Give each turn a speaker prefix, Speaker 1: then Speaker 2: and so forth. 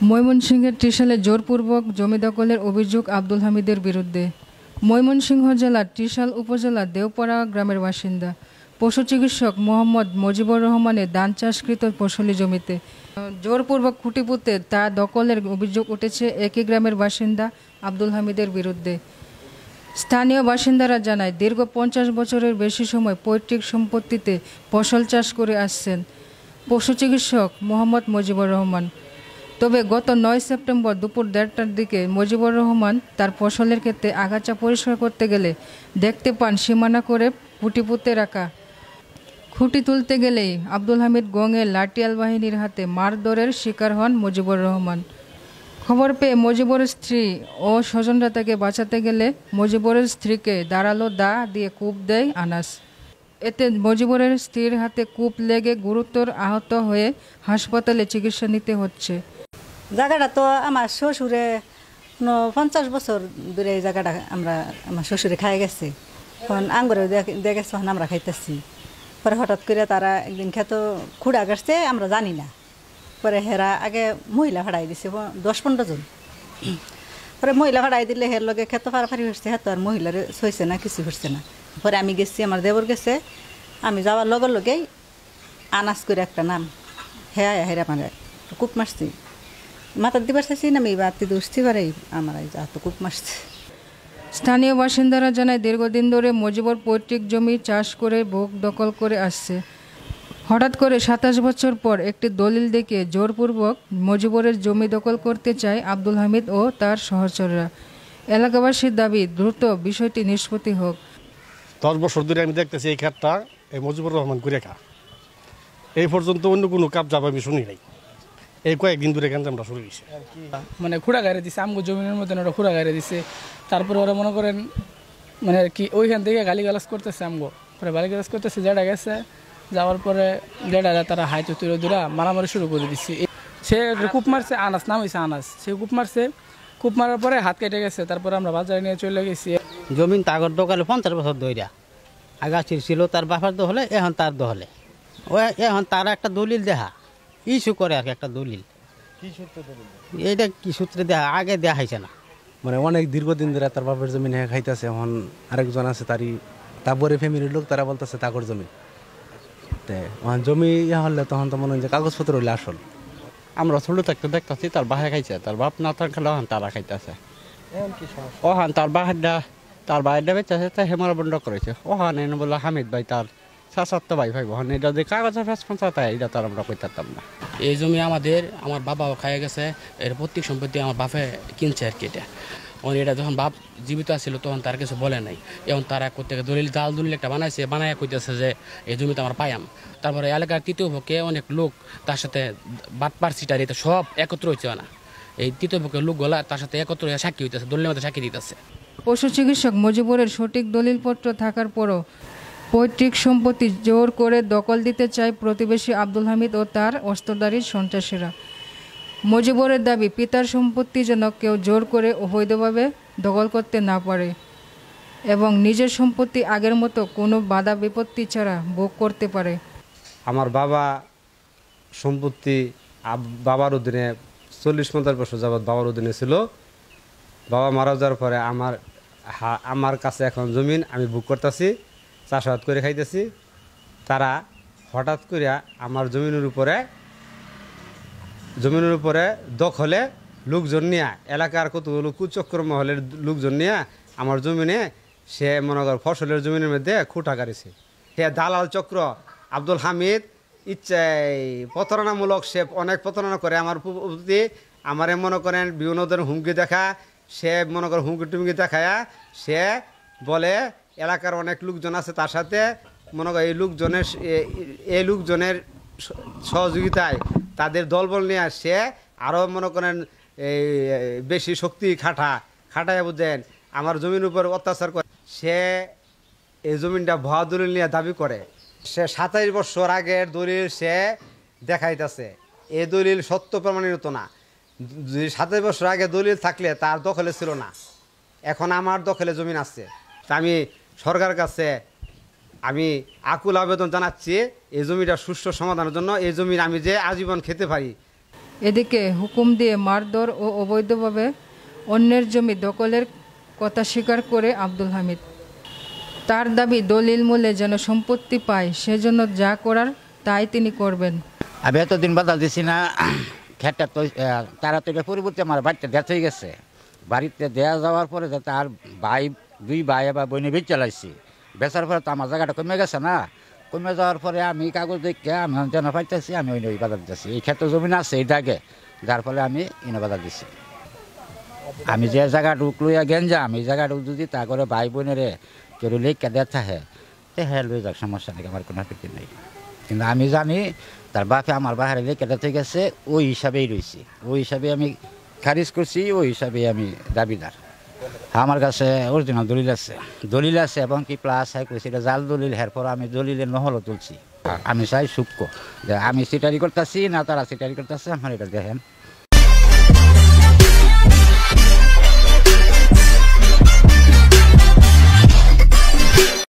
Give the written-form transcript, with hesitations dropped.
Speaker 1: ময়মনসিংহের ত্রিশালে জোরপূর্বক জমি দখলের অভিযোগ আব্দুল হামিদের বিরুদ্ধে। ময়মনসিংহ জেলার ত্রিশাল উপজেলার দেওপাড়া গ্রামের বাসিন্দা পশু চিকিৎসক মোহাম্মদ মজিবুর রহমানের ধান চাষকৃত ফসলি জমিতে জোরপূর্বক খুঁটি পুঁতে তা দখলের অভিযোগ উঠেছে একই গ্রামের বাসিন্দা আব্দুল হামিদের বিরুদ্ধে। স্থানীয় বাসিন্দারা জানায়, দীর্ঘ 50 বছরের বেশি সময় পৈতৃক সম্পত্তিতে ফসল চাষ করে আসছেন পশু চিকিৎসক মোহাম্মদ মজিবুর রহমান। তবে গত 9 সেপ্টেম্বর দুপুর 1:30টার দিকে মজিবুর রহমান তার ফসলের ক্ষেত্রে আগাছা পরিষ্কার করতে গেলে দেখতে পান সীমানা করে খুঁটি পুঁতে রাখা। খুঁটি তুলতে গেলেই আব্দুল হামিদ গঙে লাঠিয়াল বাহিনীর হাতে মারধরের শিকার হন মজিবুর রহমান। খবর পেয়ে মজিবুরের স্ত্রী ও স্বজনরা তাকে বাঁচাতে গেলে মজিবুরের স্ত্রীকে ধারালো দা দিয়ে কূপ দেয় আনাস। এতে মজিবুরের স্ত্রীর হাতে কূপ লেগে গুরুতর আহত হয়ে হাসপাতালে চিকিৎসা নিতে হচ্ছে।
Speaker 2: জায়গাটা তো আমার শ্বশুরে 50 বছর ধরে এই জায়গাটা আমার শ্বশুরে খাই গেছে। এখন আঙ্গুরে দেখেছি, আমরা খাইতেছি। পরে হঠাৎ করে তারা একদিন খেত খুঁড়া গেছে, আমরা জানি না। পরে হেরা আগে মহিলা ভাড়াই দিছে 10-15 জন। পরে মহিলা ভাড়াই দিলে হের লগে খেত ফাড়াফাড়ি হচ্ছে, হেতো আর মহিলার সইছে না, কিছু হচ্ছে না। পরে আমি গেছি, আমার দেবর গেছে। আমি যাওয়ার লগে লগেই আনাস করে একটা নাম হেরা মানে কূপ মারছি। মাথার দিবার চাইছি না, আমি বাতি দুষতে পারে আমার যা তো কূপ মারছে।
Speaker 1: স্থানীয় বাসিন্দারা জানায়, দীর্ঘদিন ধরে মজিবুর পৈতৃক জমি চাষ করে ভোগ দখল করে আসছে। হঠাৎ করে 27 বছর পর একটি দলিল দেখিয়ে জোরপূর্বক মজিবুরের জমি দখল করতে চায় আব্দুল হামিদ ও তার সহচররা। এলাকাবাসীর দাবি, দ্রুত বিষয়টি নিষ্পত্তি হোক।
Speaker 3: 10 বছর ধরে আমি দেখতেছি এই ক্ষেতটা এই মজিবুর রহমান করে খা। এই পর্যন্ত অন্য কোনো কাপ যাব আমি শুনি নাই। এই কয়েকদিন ধরে কেন আমরা শুরু হয়েছি,
Speaker 4: মানে খুঁড়া গাড়ি দিছে, আমগো জমিনের মতন ওরা খুঁড়া গাড়ি দিছে। তারপরে ওরা মনে করেন মানে আর কি ওইখান থেকে গালিগালাজ করতেছে, আমগো পরে গালিগালাজ করতেছে। যেটা গেছে যাওয়ার পরে যেটা তারা হাই চতুরে দূরা মারামারি শুরু করে দিচ্ছে। সে কূপ মারছে, আনাস নাম হয়েছে আনাস। সে কূপ মারছে, কূপ মারার পরে হাত কেটে গেছে। তারপরে আমরা বাজারে নিয়ে চলে গেছি।
Speaker 5: জমিন তাগর দোকালে 50 বছর ধইরা আগাছির ছিল তার বাপার দহলে, এখন তার দহলে। এখন তার একটা দলিল দেখা ইস্যু করে আর একটা দলিল। এইটা কি সূত্রে দেখা, আগে দেওয়া হয়েছে না।
Speaker 6: মানে অনেক দীর্ঘদিন ধরে তার বাপের জমি নিয়ে খাইতেছে। এখন আরেকজন আছে তারপরে ফ্যামিলির লোক, তারা বলতেছে তাগর জমি। জমি হলে তখন তো মনে হয় যে কাগজপত্র হইলে আসল।
Speaker 7: আমরা ছোট থাকতে দেখতেছি তার বাহে খাইছে, তার বাপ না থাকলে ওখান তারা খাইতেছে। ওখান তার বাহিরটা বেঁচেছে, তাই হেমার বন্ধ করেছে। ওখান এনে বললো হামিদ ভাই তার চাচাতো ভাই ভাই ওখানে এটা যে কাগজের ফেস পঞ্চায়েত, এটা তার আমরা কইতাম না।
Speaker 8: এই জমি আমার বাবাও খাইয়ে গেছে। এর প্রত্যেক সম্পত্তি আমার বাপে কিনছে আর কি। এটা যখন বাপ জীবিত আছিল তখন তার কিছু বলে নাই। এখন তারা কোথেকে দলিল একটা বানাইয়া কইতেছে যে এই জমিতে আমার পায়াম। তারপরে এলাকার তৃতীয় পক্ষে অনেক লোক তার সাথে বাটপার সিটার এটা সব একত্র হইছে না। এই তৃতীয় পক্ষের লোকগুলা তার সাথে একত্র হয়ে সাক্ষী হইতেছে, দলিলের মধ্যে সাক্ষী দিতেছে।
Speaker 1: পশু চিকিৎসক মজিবুরের সঠিক দলিলপত্র থাকার পরও পৈতৃক সম্পত্তি জোর করে দখল দিতে চায় প্রতিবেশী আব্দুল হামিদ ও তার অস্ত্রধারী সন্ত্রাসীরা। মজিবুরের দাবি, পিতার সম্পত্তি যেন কেউ জোর করে অবৈধভাবে দখল করতে না পারে এবং নিজের সম্পত্তি আগের মতো কোনো বাধা বিপত্তি ছাড়া ভোগ করতে পারে।
Speaker 9: আমার বাবা সম্পত্তি বাবার অধীনে 40-50 বছর যাবৎ বাবার অধীনে ছিল। বাবা মারা যাওয়ার পরে আমার কাছে এখন জমিন আমি ভোগ করতেছি, চাষাবাদ করে খাইতেছি। তারা হঠাৎ করে আমার জমিনের উপরে দখলে লোকজন নিয়ে, এলাকার কতগুলো কুচক্র মহলের লোকজন নিয়ে আমার জমিনে সে মনে কর ফসলের জমিনের মধ্যে খুঁটা গাড়িছে। সে দালাল চক্র আব্দুল হামিদ ইচ্ছায় প্রতারণামূলক, সে অনেক প্রতারণা করে আমার প্রতি। আমারে মনে করেন বিভিন্ন ধরনের হুমকি দেখা, সে মনে করেন হুমকি দেখায়া সে বলে এলাকার অনেক লোকজন আছে তার সাথে, মনে করেন এই লোকজনের সহযোগিতায় তাদের দলবল নিয়ে সে আরও মনে করেন এই বেশি শক্তি খাটায় বুঝেন আমার জমির উপর অত্যাচার করে। সে এই জমিনটা ভুয়া দলিল নিয়ে দাবি করে। সে 27 বছর আগের দলিল সে দেখাইতেছে। এই দলিল সত্য প্রমাণিত না। 27 বছর আগে দলিল থাকলে তার দখলে ছিল না, এখন আমার দখলে জমিন আছে। তা আমি সরকারের কাছে আমি আকুল আবেদন জানাচ্ছি এই জমিটা সুষ্ঠু সমাধানের জন্য। এই জমির আমি যে আজীবন খেতে পারি।
Speaker 1: এদিকে হুকুম দিয়ে মারধর ও অবৈধভাবে অন্যের জমি দখলের কথা স্বীকার করে আব্দুল হামিদ। তার দাবি দলিল মূলে যেন সম্পত্তি পায়, সেজন্য যা করার তাই তিনি করবেন।
Speaker 10: আমি এতদিন বাধা দিছি না, খেটটা তো তাড়াতাড়ি পরিবর্তে আমার বাড়িতে ডেথ হয়ে গেছে। বাড়িতে দেওয়া যাওয়ার পরে তার ভাই, দুই ভাই বা বোনে বেচ চালাইছি, বেচার পরে তো আমার জায়গাটা কমে গেছে না। কমে যাওয়ার পরে আমি কাগজ দেখে আমি যেন পাইতেছি, আমি ওই বাধা দিতেছি। এই ক্ষেত্রে জমিন আছে এই দাগে, যার ফলে আমি এনে বাধা দিছি। আমি যে জায়গাটুক লইয়া গেঞ্জাম, এই জায়গাটুক যদি তা করে ভাই বোনেরে কেউ লেখা দেওয়া থাকে, হ্যাঁ লই যাক, সমস্যা নেই, আমার কোনো আপত্তি নেই। কিন্তু আমি জানি তার বাপে আমার বাহারে লেখাটা থেকে গেছে, ওই হিসাবেই রয়েছি, ওই হিসাবে আমি খারিজ করছি, ওই হিসাবে আমি দাবিদার। আমার কাছে অরিজিনাল দলিল আছে এবং কি প্লাস হাই করছি, এটা জাল দলিল। এরপর আমি দলিলের নহলও তুলছি। আমি চাই সূক্ষ্ম যে আমি সিটারি করতেছি না তারা সিটারি করতেছে, আমার এটা দেখেন।